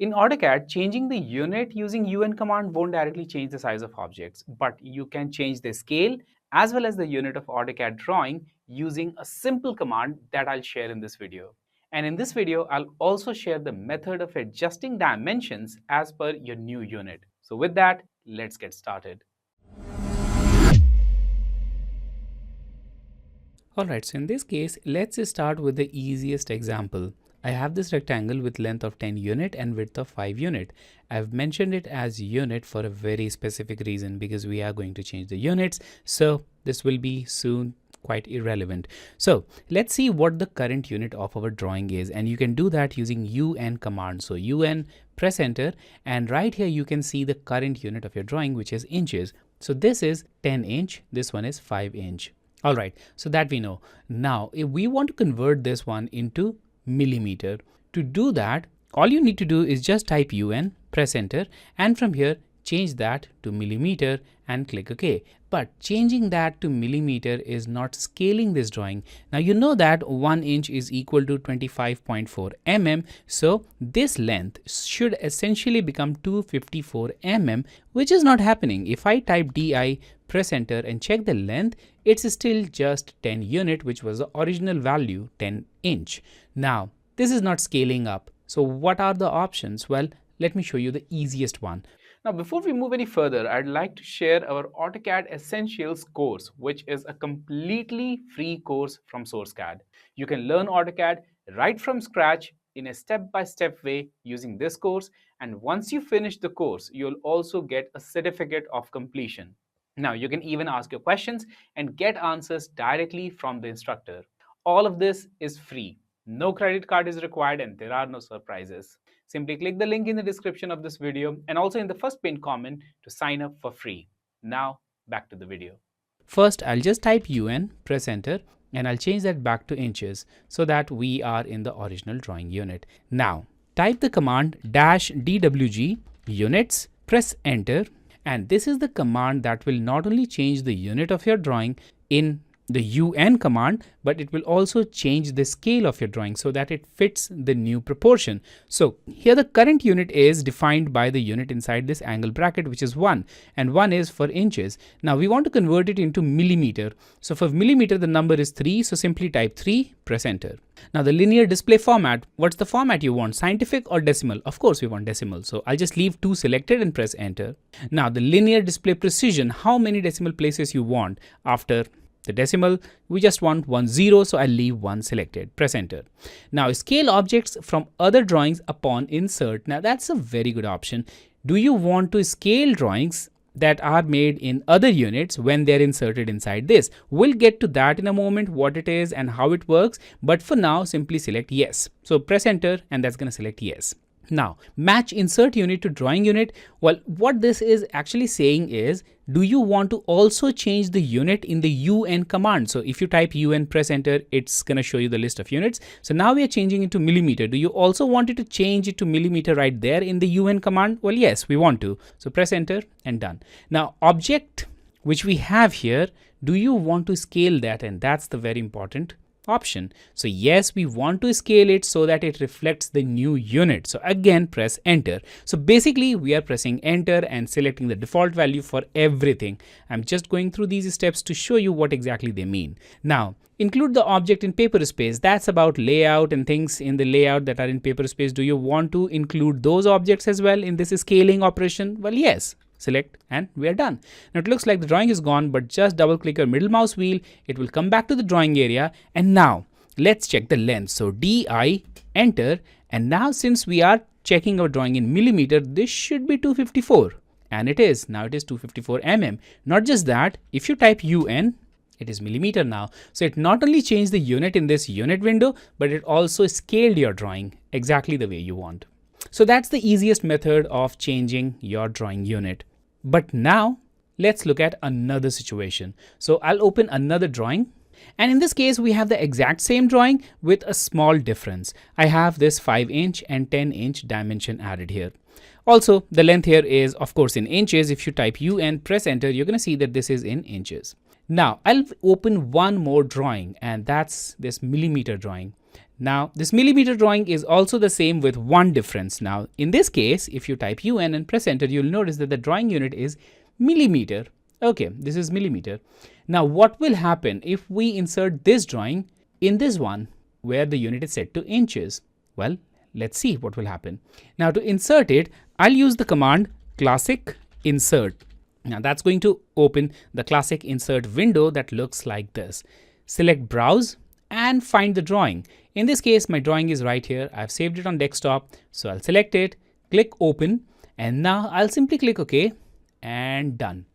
In AutoCAD, changing the unit using UN command won't directly change the size of objects, but you can change the scale as well as the unit of AutoCAD drawing using a simple command that I'll share in this video. And in this video, I'll also share the method of adjusting dimensions as per your new unit. So with that, let's get started. Alright, so in this case, let's start with the easiest example. I have this rectangle with length of 10 unit and width of 5 unit. I've mentioned it as unit for a very specific reason because we are going to change the units. So this will be soon quite irrelevant. So let's see what the current unit of our drawing is, and you can do that using UN command. So UN, press enter, and right here you can see the current unit of your drawing, which is inches. So this is 10 inch, this one is 5 inch. All right, so that we know. Now, if we want to convert this one into millimeter, to do that, all you need to do is just type UN, press enter, and from here, change that to millimeter and click OK. But changing that to millimeter is not scaling this drawing. Now, you know that 1 inch is equal to 25.4 mm. So this length should essentially become 254 mm, which is not happening. If I type DI, press enter and check the length, it's still just 10 unit, which was the original value 10 inch. Now, this is not scaling up. So what are the options? Well, let me show you the easiest one. Now, before we move any further, I'd like to share our AutoCAD Essentials course, which is a completely free course from SourceCAD. You can learn AutoCAD right from scratch in a step-by-step way using this course. And once you finish the course, you'll also get a certificate of completion. Now, you can even ask your questions and get answers directly from the instructor. All of this is free. No credit card is required and there are no surprises. Simply click the link in the description of this video and also in the first pinned comment to sign up for free. Now, back to the video. First, I'll just type UN, press enter, and I'll change that back to inches so that we are in the original drawing unit. Now, type the command -dwg units, press enter, and this is the command that will not only change the unit of your drawing in the UN command, but it will also change the scale of your drawing so that it fits the new proportion. So here the current unit is defined by the unit inside this angle bracket, which is 1, and 1 is for inches. Now we want to convert it into millimeter. So for millimeter, the number is 3. So simply type 3, press enter. Now the linear display format, what's the format you want? Scientific or decimal? Of course we want decimal. So I'll just leave 2 selected and press enter. Now the linear display precision, how many decimal places you want after the decimal, we just want 10, so I'll leave 1 selected, press enter. Now scale objects from other drawings upon insert. Now that's a very good option. Do you want to scale drawings that are made in other units when they're inserted inside this? We'll get to that in a moment, what it is and how it works, but for now simply select yes. So press enter and that's going to select yes. Now, match insert unit to drawing unit. Well, what this is actually saying is, do you want to also change the unit in the UN command? So if you type UN, press enter, it's going to show you the list of units. So now we are changing it to millimeter. Do you also want it to change it to millimeter right there in the UN command? Well, yes, we want to. So press enter and done. Now, object which we have here, do you want to scale that? And that's the very important option. So yes, we want to scale it so that it reflects the new unit. So again, press enter. So basically we are pressing enter and selecting the default value for everything. I'm just going through these steps to show you what exactly they mean. Now, include the object in paper space. That's about layout and things in the layout that are in paper space. Do you want to include those objects as well in this scaling operation? Well, yes. Select and we are done. Now it looks like the drawing is gone, but just double click your middle mouse wheel. It will come back to the drawing area. And now let's check the length. So DI, enter. And now since we are checking our drawing in millimeter, this should be 254. And it is. Now it is 254 mm. Not just that, if you type UN, it is millimeter now. So it not only changed the unit in this unit window, but it also scaled your drawing exactly the way you want. So that's the easiest method of changing your drawing unit. But now let's look at another situation. So I'll open another drawing. And in this case, we have the exact same drawing with a small difference. I have this 5 inch and 10 inch dimension added here. Also, the length here is of course in inches. If you type UN, press enter, you're going to see that this is in inches. Now I'll open one more drawing, and that's this millimeter drawing. Now, this millimeter drawing is also the same with one difference. Now, in this case, if you type UN and press enter, you'll notice that the drawing unit is millimeter. Okay, this is millimeter. Now, what will happen if we insert this drawing in this one where the unit is set to inches? Well, let's see what will happen. Now, to insert it, I'll use the command classic insert. Now, that's going to open the classic insert window that looks like this. Select browse and find the drawing. In this case, my drawing is right here. I've saved it on desktop. So I'll select it, click open, and now I'll simply click OK and done.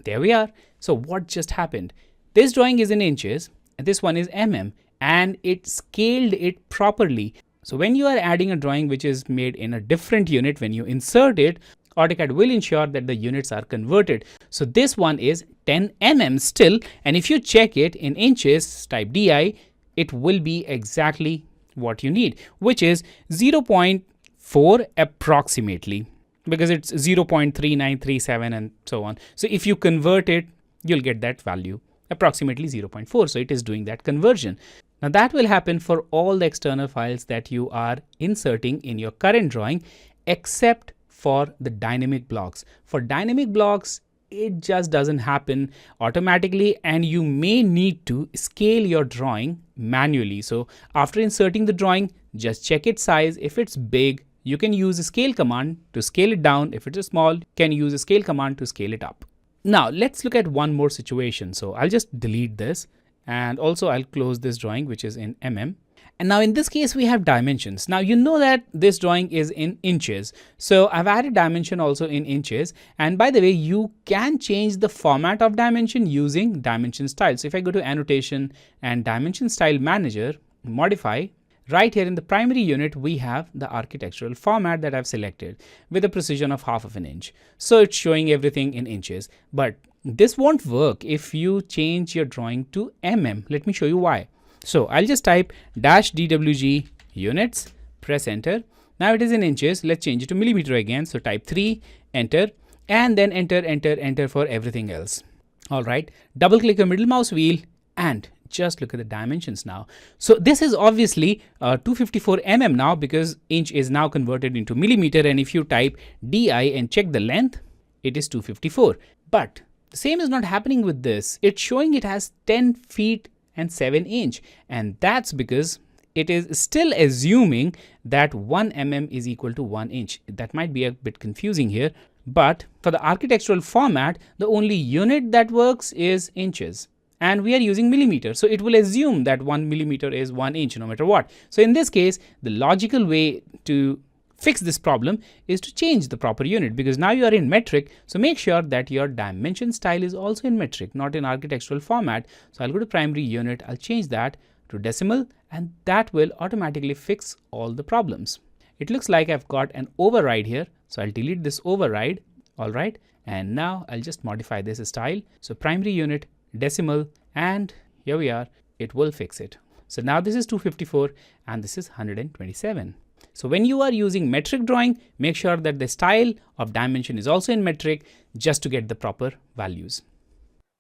There we are. So what just happened? This drawing is in inches and this one is mm, and it scaled it properly. So when you are adding a drawing which is made in a different unit, when you insert it, AutoCAD will ensure that the units are converted. So this one is 10 mm still, and if you check it in inches, type DI, it will be exactly what you need, which is 0.4 approximately, because it's 0.3937 and so on. So if you convert it, you'll get that value, approximately 0.4. So it is doing that conversion. Now that will happen for all the external files that you are inserting in your current drawing, except for the dynamic blocks. For dynamic blocks, it just doesn't happen automatically, and you may need to scale your drawing manually. So after inserting the drawing, just check its size. If it's big, you can use a scale command to scale it down. If it is small, you can use a scale command to scale it up. Now let's look at one more situation. So I'll just delete this, and also I'll close this drawing which is in mm. And now in this case, we have dimensions. Now you know that this drawing is in inches. So I've added dimension also in inches. And by the way, you can change the format of dimension using dimension style. So if I go to annotation and dimension style manager, modify, right here in the primary unit, we have the architectural format that I've selected with a precision of 1/2 inch. So it's showing everything in inches, but this won't work if you change your drawing to mm. Let me show you why. So I'll just type -dwg units, press enter. Now it is in inches. Let's change it to millimeter again. So type 3, enter, and then enter for everything else. All right. Double click your middle mouse wheel and just look at the dimensions now. So this is obviously 254 mm now, because inch is now converted into millimeter. And if you type DI and check the length, it is 254. But the same is not happening with this. It's showing it has 10 feet and 7 inch, and that's because it is still assuming that 1 mm is equal to 1 inch. That might be a bit confusing here, but for the architectural format, the only unit that works is inches, and we are using millimeter, so it will assume that 1 millimeter is 1 inch no matter what. So in this case, the logical way to fix this problem is to change the proper unit, because now you are in metric. So make sure that your dimension style is also in metric, not in architectural format. So I'll go to primary unit, I'll change that to decimal, and that will automatically fix all the problems. It looks like I've got an override here, so I'll delete this override. All right, and now I'll just modify this style. So primary unit, decimal, and here we are, it will fix it. So now this is 254 and this is 127. So when you are using metric drawing, make sure that the style of dimension is also in metric, just to get the proper values.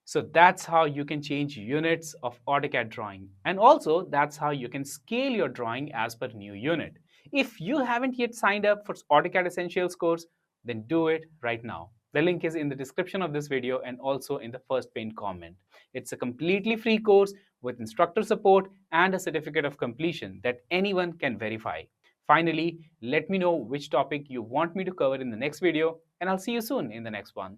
So that's how you can change units of AutoCAD drawing. And also that's how you can scale your drawing as per new unit. If you haven't yet signed up for AutoCAD Essentials course, then do it right now. The link is in the description of this video and also in the first pinned comment. It's a completely free course with instructor support and a certificate of completion that anyone can verify. Finally, let me know which topic you want me to cover in the next video, and I'll see you soon in the next one.